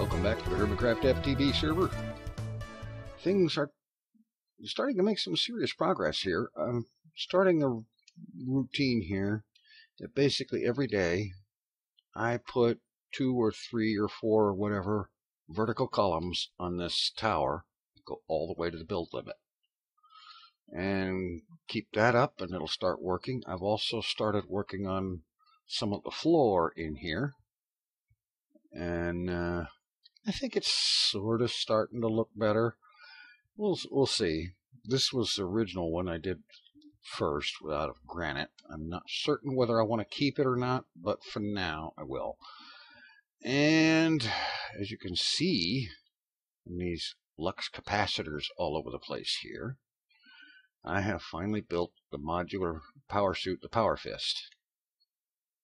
Welcome back to the Hermitcraft FTB server. Things are starting to make some serious progress here. I'm starting a routine here that basically every day I put 2 or 3 or 4 or whatever vertical columns on this tower, go all the way to the build limit, and keep that up and it'll start working. I've also started working on some of the floor in here, and I think it's sort of starting to look better. We'll see. This was the original one I did first out of granite. I'm not certain whether I want to keep it or not, but for now I will. And as you can see, these lux capacitors all over the place here, I have finally built the modular power suit, the powerfist.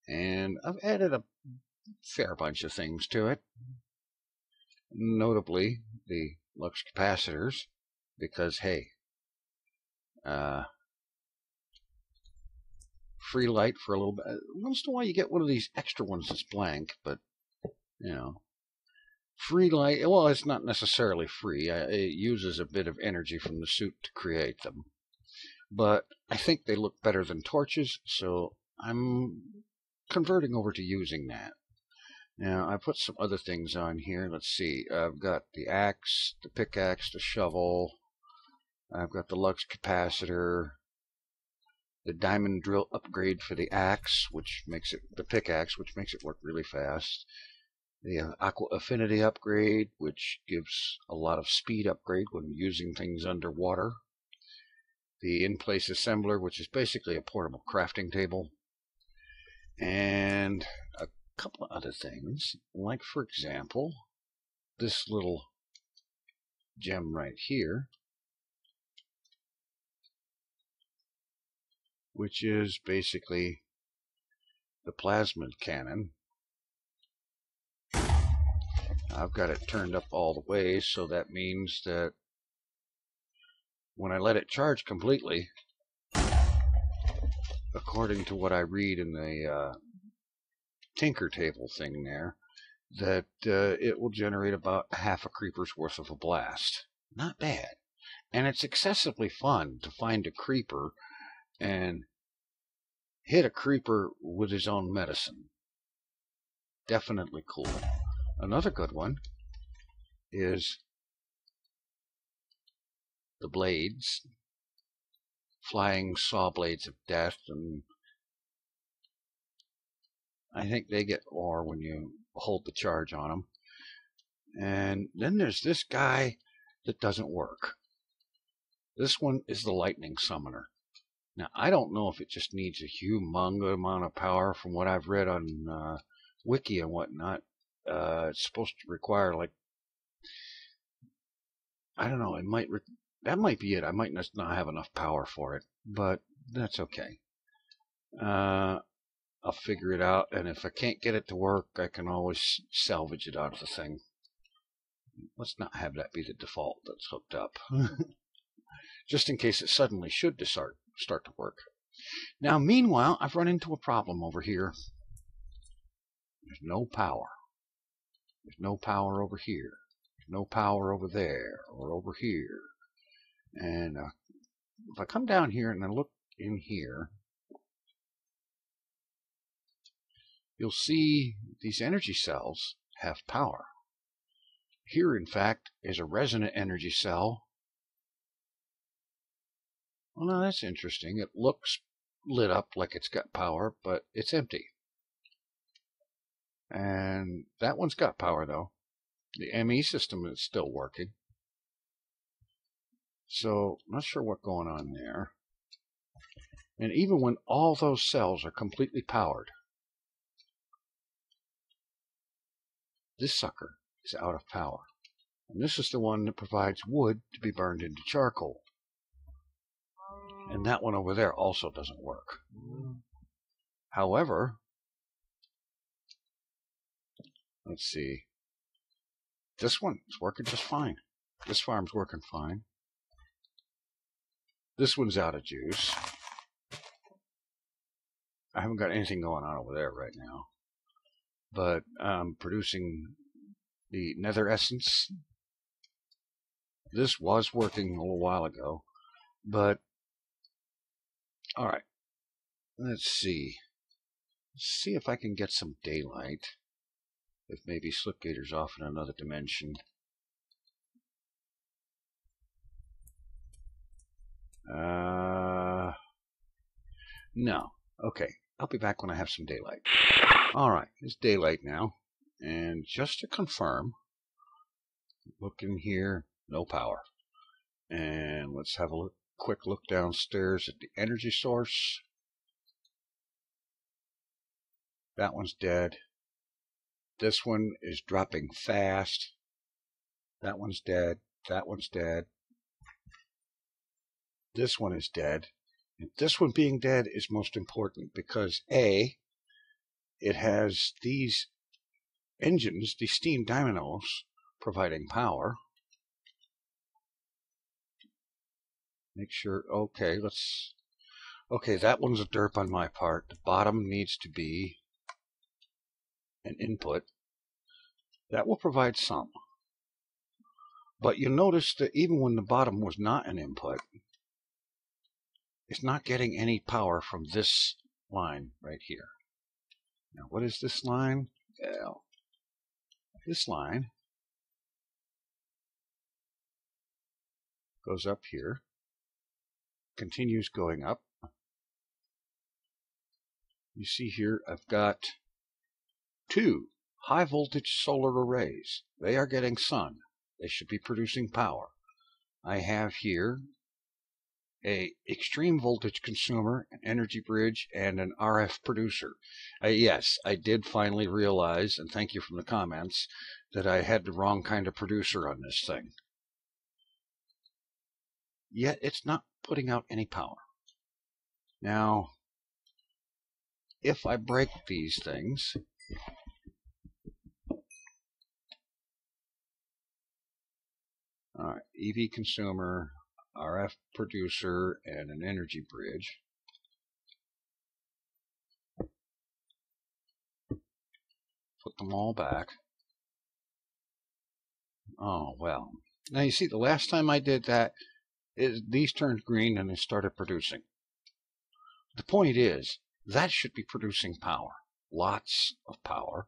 And I've added a fair bunch of things to it. Notably, the lux capacitors, because hey, free light for a little bit. Once in a while you get one of these extra ones that's blank, but you know, free light, well, it's not necessarily free. It uses a bit of energy from the suit to create them. But I think they look better than torches, so I'm converting over to using that. Now, I put some other things on here. Let's see. I've got the axe, the pickaxe, the shovel. I've got the lux capacitor, the diamond drill upgrade for the axe, which makes it the pickaxe, which makes it work really fast. The aqua affinity upgrade, which gives a lot of speed upgrade when using things underwater. The in-place assembler, which is basically a portable crafting table. And a couple of other things, like for example, this little gem right here, which is basically the plasmid cannon. I've got it turned up all the way, so that means that when I let it charge completely, according to what I read in the Tinker table thing there, that it will generate about half a creeper's worth of a blast. Not bad. And it's excessively fun to find a creeper and hit a creeper with his own medicine. Definitely cool. Another good one is the blades, flying saw blades of death, and I think they get more when you hold the charge on them. And then there's this guy that doesn't work. This one is the lightning summoner. Now, I don't know if it just needs a humongous amount of power. From what I've read on Wiki and whatnot, it's supposed to require, like, I don't know, that might be it. I might not have enough power for it, but that's okay. I'll figure it out, and if I can't get it to work, I can always salvage it out of the thing. Let's not have that be the default that's hooked up. Just in case it suddenly should start to work. Now, meanwhile, I've run into a problem over here. There's no power. There's no power over here. There's no power over there or over here. And if I come down here and I look in here, you'll see these energy cells have power. Here, in fact, is a resonant energy cell. Well, now that's interesting. It looks lit up like it's got power, but it's empty. And that one's got power, though. The ME system is still working. So, not sure what's going on there. And even when all those cells are completely powered, this sucker is out of power. And this is the one that provides wood to be burned into charcoal. And that one over there also doesn't work. However, let's see. This one is working just fine. This farm's working fine. This one's out of juice. I haven't got anything going on over there right now. But I'm producing the nether essence. This was working a little while ago, but alright, let's see. See if I can get some daylight. If maybe Slipgator's off in another dimension. No. Okay, I'll be back when I have some daylight. Alright, it's daylight now. And just to confirm, look in here, no power. And let's have a quick look downstairs at the energy source. That one's dead. This one is dropping fast. That one's dead. That one's dead. This one is dead. And this one being dead is most important because A, it has these engines, these steam dynamos, providing power. Make sure, okay, that one's a derp on my part. The bottom needs to be an input. That will provide some. But you'll notice that even when the bottom was not an input, it's not getting any power from this line right here. Now, what is this line? Well, this line goes up here, continues going up. You see here, I've got 2 high voltage solar arrays. They are getting sun. They should be producing power. I have here a extreme voltage consumer, an energy bridge, and an RF producer. Yes, I did finally realize, and thank you from the comments, that I had the wrong kind of producer on this thing. Yet it's not putting out any power. Now, if I break these things, alright, EV consumer, RF producer, and an energy bridge. Put them all back. Oh, well. Now you see, the last time I did that, these turned green and they started producing. The point is, that should be producing power. Lots of power.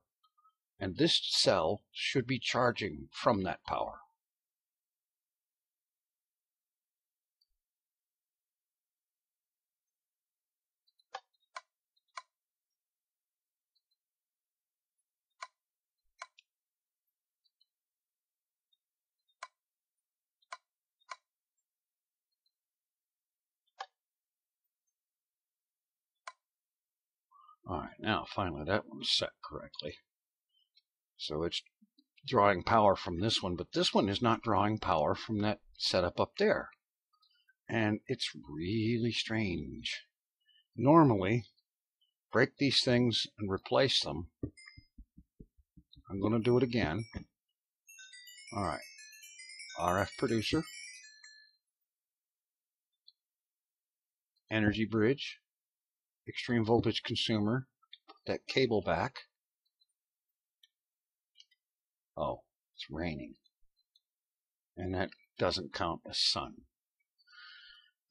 And this cell should be charging from that power. Alright, now finally that one's set correctly. So it's drawing power from this one, but this one is not drawing power from that setup up there. And it's really strange. Normally, break these things and replace them. I'm going to do it again. Alright, RF producer, energy bridge, extreme voltage consumer, put that cable back. Oh, it's raining. And that doesn't count as sun.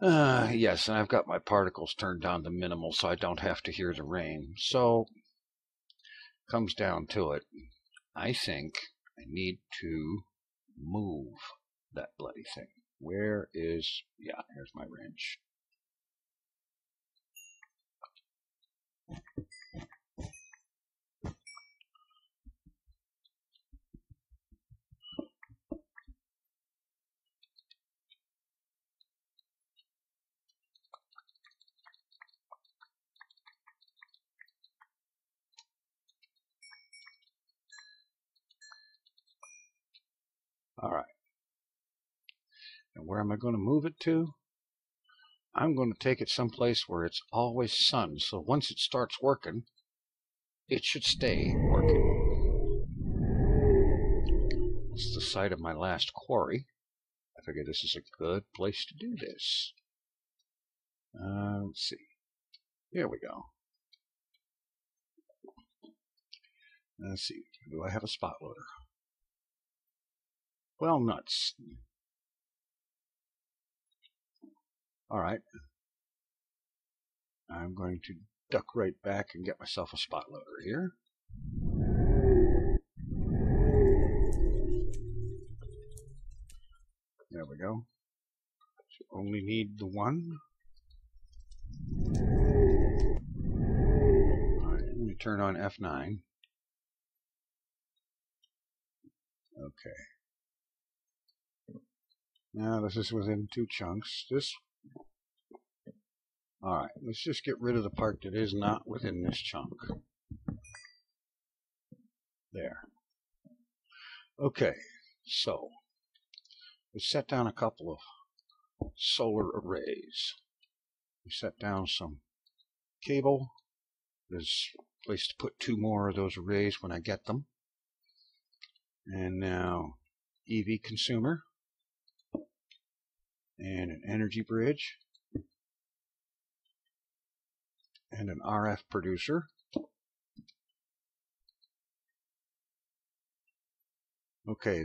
Yes, and I've got my particles turned down to minimal so I don't have to hear the rain. So, comes down to it. I think I need to move that bloody thing. Where is... yeah, here's my wrench. Alright. And where am I going to move it to? I'm going to take it someplace where it's always sun. So once it starts working, it should stay working. It's the site of my last quarry. I figure this is a good place to do this. Let's see. Here we go. Let's see. Do I have a spot loader? Well, nuts. Alright. I'm going to duck right back and get myself a spot loader here. There we go. So only need the one. Alright, let me turn on F9. Okay. Now this is within 2 chunks. Alright, let's just get rid of the part that is not within this chunk. There. Okay, so we set down a couple of solar arrays. We set down some cable. There's a place to put 2 more of those arrays when I get them. And now EV consumer and an energy bridge and an RF producer. Okay,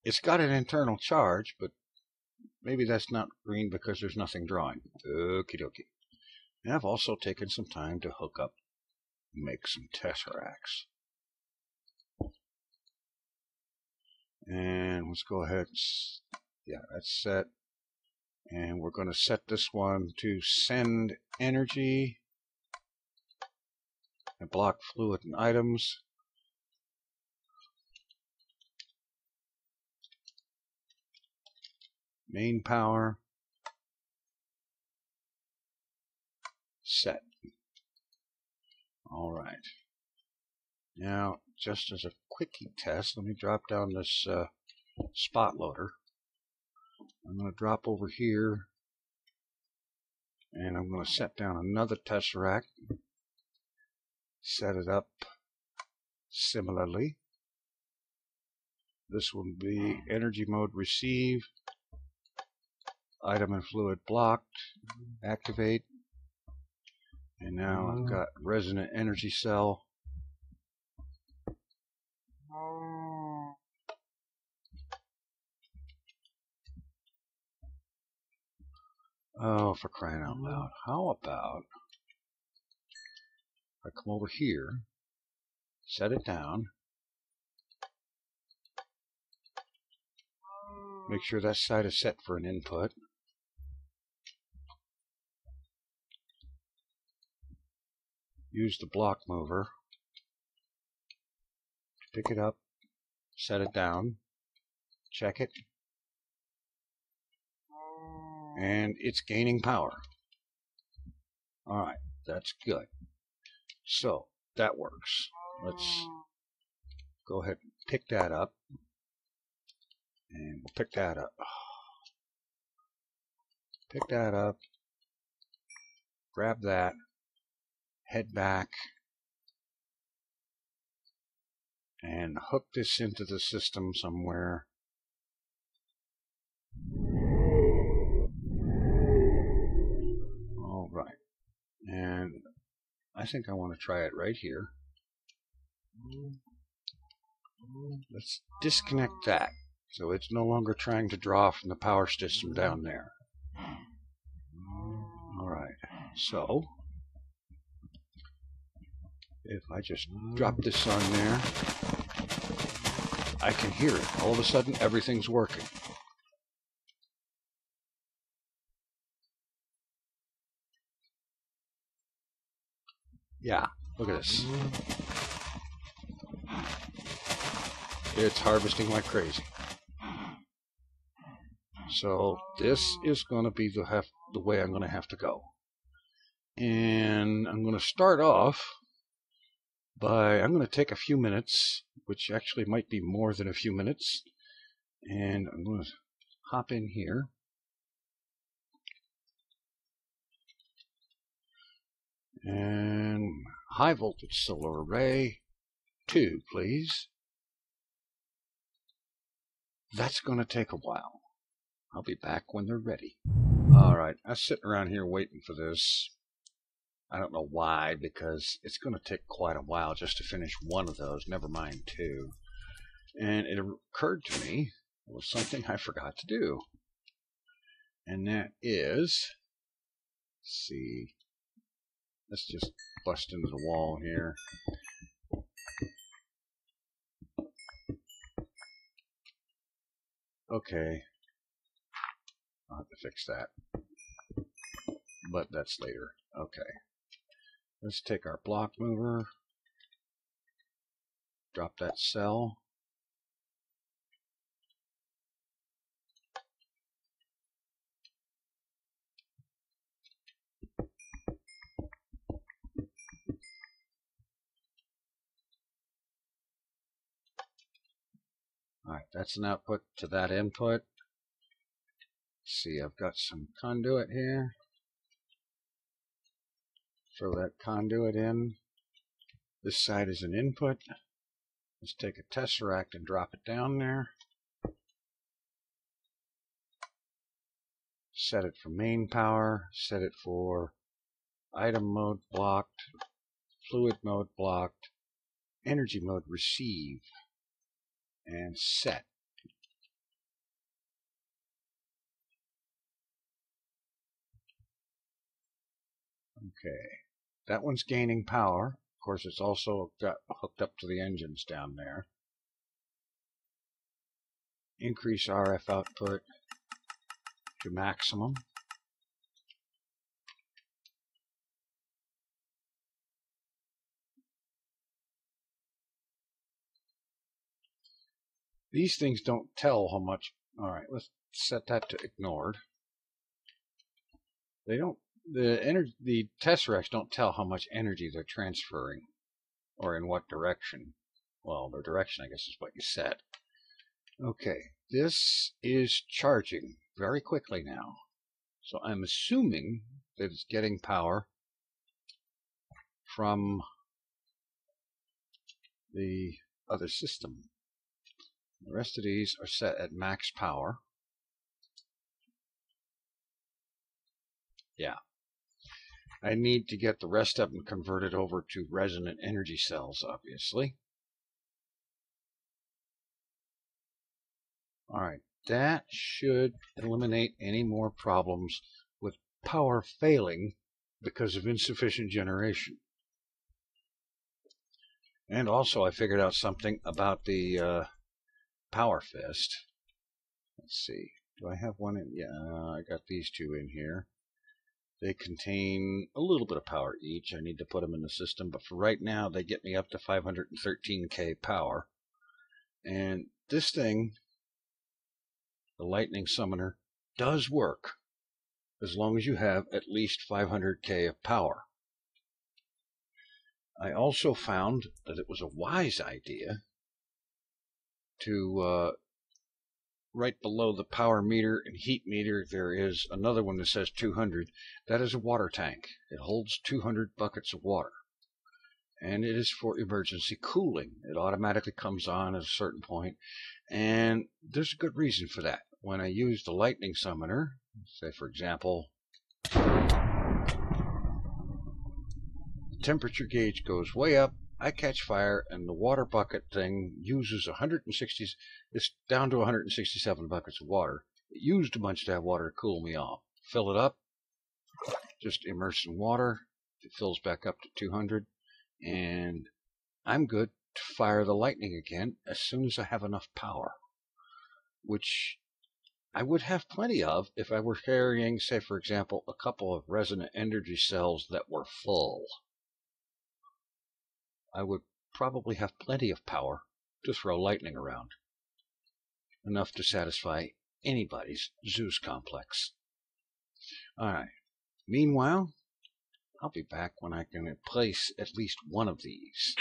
it's got an internal charge, but maybe that's not green because there's nothing drawing. Okie dokie. And I've also taken some time to hook up and make some tesseracts. And let's go ahead. Yeah, that's set. And we're going to set this one to send energy and block fluid and items. Main power. Set. All right. Now, just as a quickie test, let me drop down this spot loader. I'm going to drop over here, and I'm going to set down another tesseract. Set it up similarly. This will be energy mode receive, item and fluid blocked, activate, and now I've got resonant energy cell. Oh, for crying out loud. How about I come over here, set it down, make sure that side is set for an input. Use the block mover, pick it up, set it down, check it, and it's gaining power. Alright, that's good. So, that works. Let's go ahead and pick that up. And we'll pick that up. Pick that up. Grab that. Head back. And hook this into the system somewhere. Alright. And I think I want to try it right here. Let's disconnect that, so it's no longer trying to draw from the power system down there. Alright, so if I just drop this on there, I can hear it. All of a sudden, everything's working. Yeah, look at this. It's harvesting like crazy. So this is going to be the way I'm going to have to go. And I'm going to start off by, I'm going to take a few minutes, which actually might be more than a few minutes. And I'm going to hop in here. And high voltage solar array 2, please. That's going to take a while. I'll be back when they're ready. Alright, I'm sitting around here waiting for this. I don't know why, because it's going to take quite a while just to finish one of those, never mind 2. And it occurred to me it was something I forgot to do. And that is, let's see, let's just bust into the wall here. Okay, I'll have to fix that, but that's later. Okay, let's take our block mover, drop that cell. Alright, that's an output to that input. Let's see, I've got some conduit here. Throw that conduit in. This side is an input. Let's take a tesseract and drop it down there. Set it for main power. Set it for item mode blocked, fluid mode blocked, energy mode receive, and set. Okay, that one's gaining power. Of course, it's also got hooked up to the engines down there. Increase RF output to maximum. These things don't tell how much. Alright, let's set that to ignored. They don't, the tesseracts don't tell how much energy they're transferring or in what direction. Well, the direction, I guess, is what you set. Okay, this is charging very quickly now. So I'm assuming that it's getting power from the other system. The rest of these are set at max power. Yeah. I need to get the rest of them converted over to resonant energy cells, obviously. Alright, that should eliminate any more problems with power failing because of insufficient generation. And also I figured out something about the powerfist. Let's see, do I have one in? Yeah, I got these two in here. They contain a little bit of power each. I need to put them in the system, but for right now they get me up to 513k power. And this thing, the lightning summoner, does work as long as you have at least 500k of power. I also found that it was a wise idea to right below the power meter and heat meter, there is another one that says 200. That is a water tank. It holds 200 buckets of water. And it is for emergency cooling. It automatically comes on at a certain point. And there's a good reason for that. When I use the lightning summoner, say for example, the temperature gauge goes way up, I catch fire, and the water bucket thing uses 160, it's down to 167 buckets of water. It used a bunch of that water to cool me off. Fill it up, just immerse in water, it fills back up to 200, and I'm good to fire the lightning again as soon as I have enough power, which I would have plenty of if I were carrying, say for example, a couple of resonant energy cells that were full. I would probably have plenty of power to throw lightning around. Enough to satisfy anybody's Zeus complex. Alright. Meanwhile, I'll be back when I can replace at least one of these.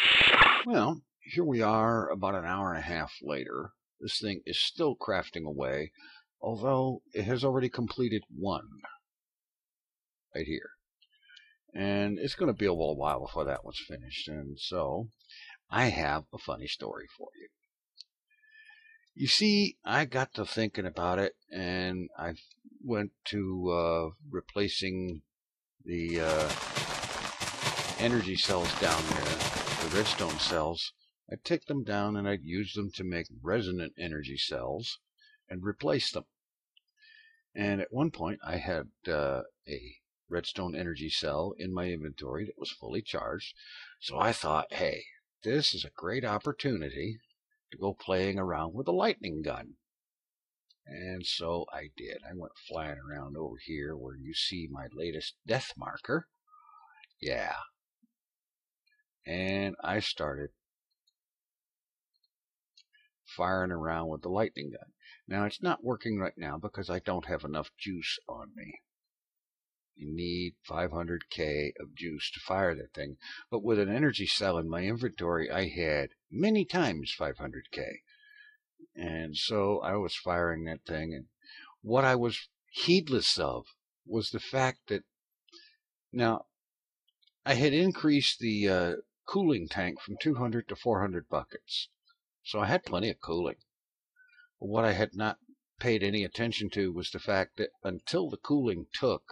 Well, here we are about an hour and a half later. This thing is still crafting away, although it has already completed one. Right here. And it's going to be a little while before that one's finished. And so I have a funny story for you. You see, I got to thinking about it, and I went to replacing the energy cells down there, the redstone cells, I'd take them down and I'd use them to make resonant energy cells and replace them. And at one point I had a redstone energy cell in my inventory that was fully charged. So I thought, hey, this is a great opportunity to go playing around with a lightning gun. And so I did. I went flying around over here where you see my latest death marker. Yeah. And I started firing around with the lightning gun. Now it's not working right now because I don't have enough juice on me. You need 500k of juice to fire that thing. But with an energy cell in my inventory, I had many times 500k. And so I was firing that thing. And what I was heedless of was the fact that now I had increased the cooling tank from 200 to 400 buckets. So I had plenty of cooling. But what I had not paid any attention to was the fact that until the cooling took,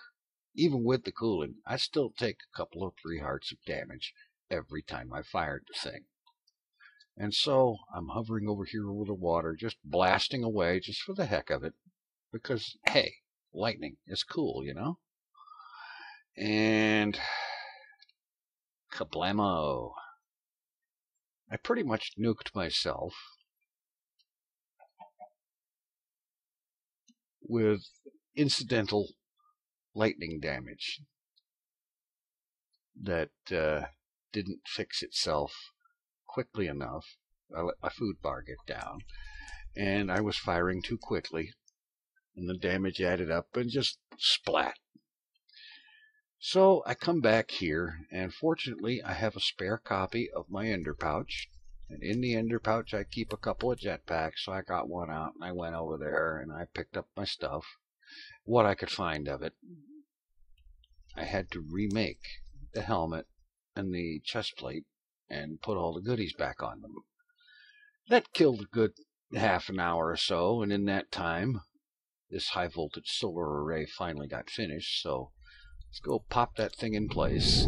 even with the cooling, I still take a couple of 3 hearts of damage every time I fired the thing. And so I'm hovering over here over the water, just blasting away just for the heck of it. Because, hey, lightning is cool, you know? And kablamo. I pretty much nuked myself with incidental lightning damage that didn't fix itself quickly enough. I let my food bar get down, and I was firing too quickly, and the damage added up and just splat. So I come back here, and fortunately I have a spare copy of my ender pouch. And in the ender pouch I keep a couple of jetpacks, so I got one out and I went over there and I picked up my stuff, what I could find of it. I had to remake the helmet and the chest plate and put all the goodies back on them. That killed a good half an hour or so, and in that time this high voltage solar array finally got finished, so let's go pop that thing in place.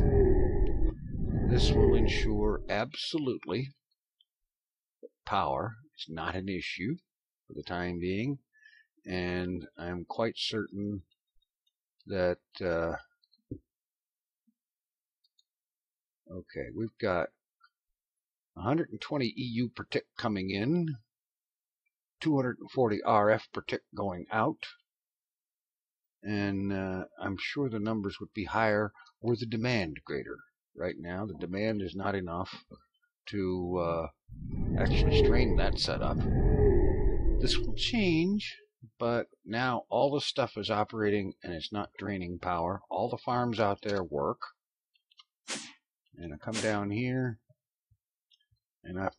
This will ensure absolutely that power is not an issue for the time being, and I'm quite certain that okay, we've got 120 EU per tick coming in, 240 RF per tick going out, and I'm sure the numbers would be higher were the demand greater. Right now, the demand is not enough to actually strain that setup. This will change, but now all the stuff is operating and it's not draining power. All the farms out there work. And I come down here, and I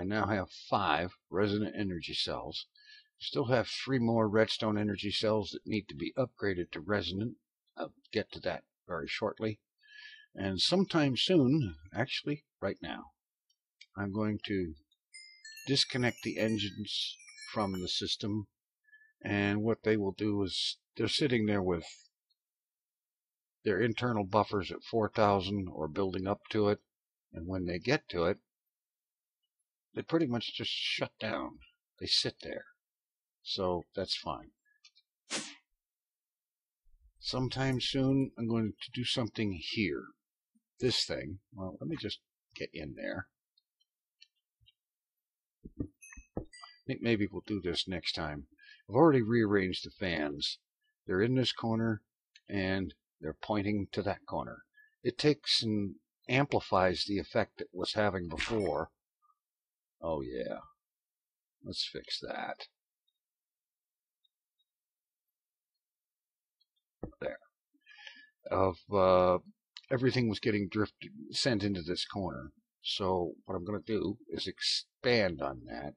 now have 5 resonant energy cells. Still have 3 more redstone energy cells that need to be upgraded to resonant. I'll get to that very shortly. And sometime soon, actually right now, I'm going to disconnect the engines from the system. And what they will do is they're sitting there with their internal buffers at 4,000 or building up to it. And when they get to it, they pretty much just shut down. They sit there. So that's fine. Sometime soon, I'm going to do something here. This thing. Well, let me just get in there. I think maybe we'll do this next time. I've already rearranged the fans. They're in this corner, and they're pointing to that corner. It takes and amplifies the effect it was having before. Oh yeah. Let's fix that. There. Everything was getting sent into this corner. So what I'm going to do is expand on that.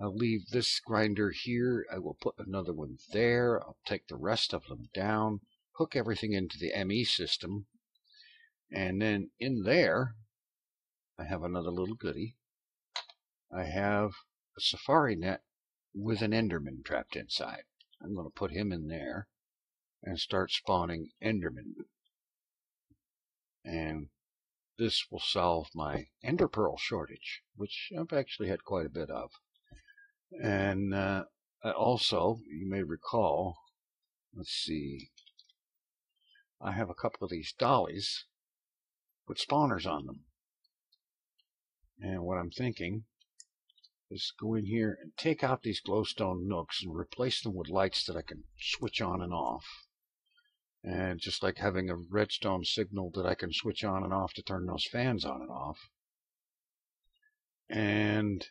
I'll leave this grinder here. I will put another one there. I'll take the rest of them down, hook everything into the ME system, and then in there I have another little goodie. I have a safari net with an Enderman trapped inside. I'm going to put him in there and start spawning Endermen. And this will solve my ender pearl shortage, which I've actually had quite a bit of. And also, you may recall, let's see, I have a couple of these dollies with spawners on them. And what I'm thinking is go in here and take out these glowstone nooks and replace them with lights that I can switch on and off. And just like having a redstone signal that I can switch on and off to turn those fans on and off. And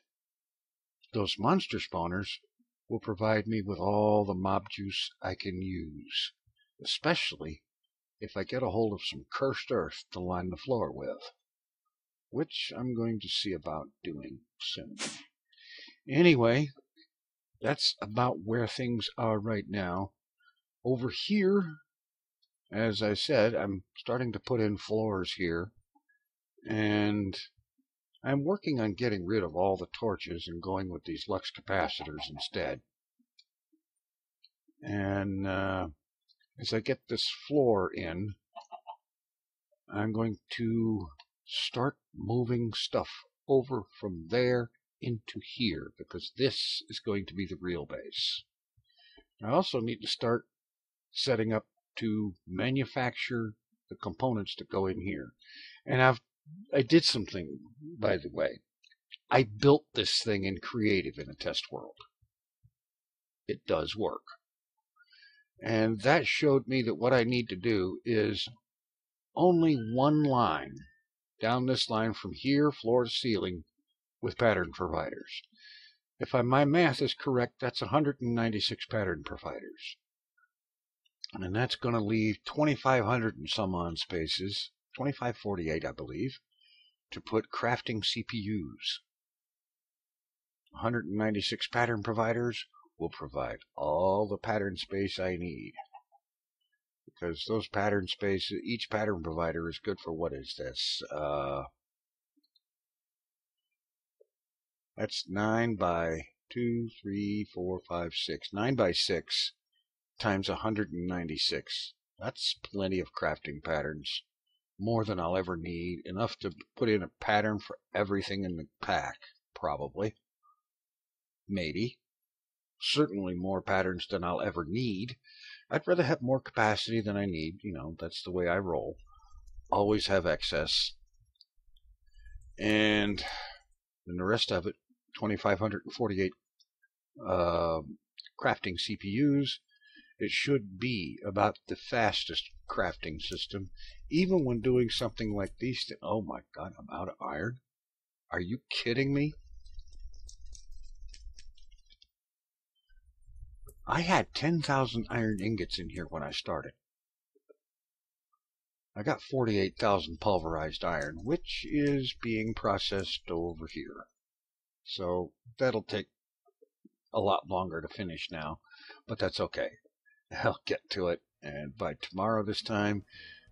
those monster spawners will provide me with all the mob juice I can use, especially if I get a hold of some cursed earth to line the floor with, which I'm going to see about doing soon. Anyway, that's about where things are right now. Over here, as I said, I'm starting to put in floors here, and I'm working on getting rid of all the torches and going with these lux capacitors instead. And as I get this floor in, I'm going to start moving stuff over from there into here, because this is going to be the real base. I also need to start setting up to manufacture the components to go in here. And I did something, by the way. I built this thing in creative in a test world. It does work. And that showed me that what I need to do is only one line down this line from here, floor to ceiling, with pattern providers. If my math is correct, that's 196 pattern providers. And that's going to leave 2,500 and some on spaces, 2,548 I believe, to put crafting CPUs. 196 pattern providers will provide all the pattern space I need. Because those pattern spaces, each pattern provider is good for, what is this? That's 9 by 2, 3, 4, 5, 6. 9 by 6 times 196. That's plenty of crafting patterns. More than I'll ever need. Enough to put in a pattern for everything in the pack, probably. Maybe. Certainly more patterns than I'll ever need. I'd rather have more capacity than I need. You know, that's the way I roll. Always have excess. And then the rest of it, 2,548 crafting CPUs. It should be about the fastest crafting system, even when doing something like these. Oh my God, I'm out of iron. Are you kidding me? I had 10,000 iron ingots in here when I started. I got 48,000 pulverized iron, which is being processed over here. So that'll take a lot longer to finish now, but that's okay. I'll get to it, and by tomorrow this time,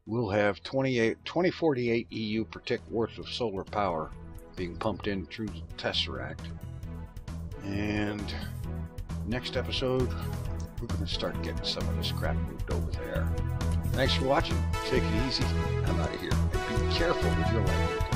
we'll have 2048 EU per tick worth of solar power being pumped in through the Tesseract. And next episode, we're going to start getting some of this crap moved over there. Thanks for watching. Take it easy. I'm out of here. And be careful with your language.